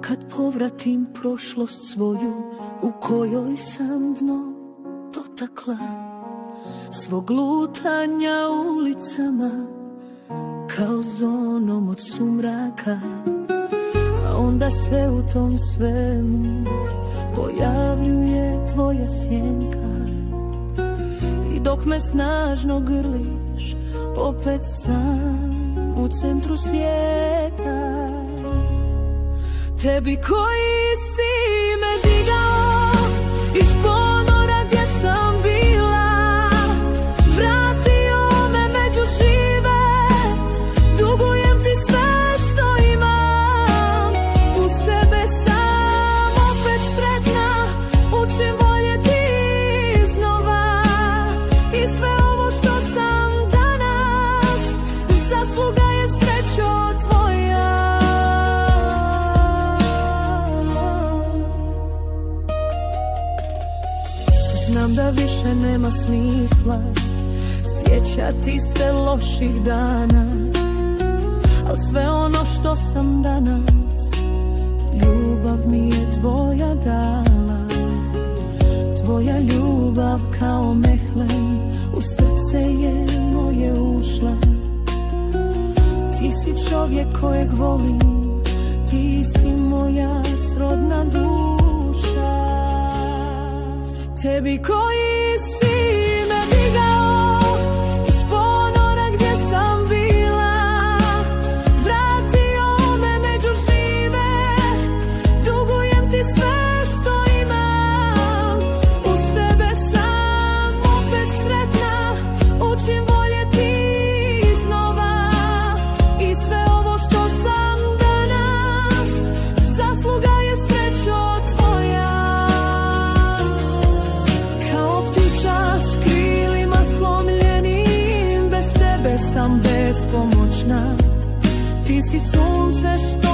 kad povratim prošlost svoju u kojoj sam dno dotakla, svog lutanja ulicama kao zonom od sumraka. A onda se u tom svemu pojavljuje tvoja sjenka i dok me snažno grliš opet sam u centru svijeta. Tebi koji si me digao iz ponora gdje sam bila, vratio me među žive, dugujem ti sve što imam. Uz tebe sam opet sretna, učim voljeti iznova i sve ovo što sam danas, zasluga je srećo tvoja. Znam da više nema smisla sjećati se loših dana, al sve ono što sam danas, ljubav mi je tvoja dala. Tvoja ljubav kao mehlen u srce je moje ušla. Ti si čovjek kojeg volim, ti si moja srodna duša. Tebi koji si me digao iz ponora gdje sam bila, vratio me među žive, dugujem ti sve što imam. Uz tebe sam opet sretna, učim voljeti iznova i sve ovo što sam danas, zasluga je srećo tvoja. Sam bespomoćna, ti si sunce što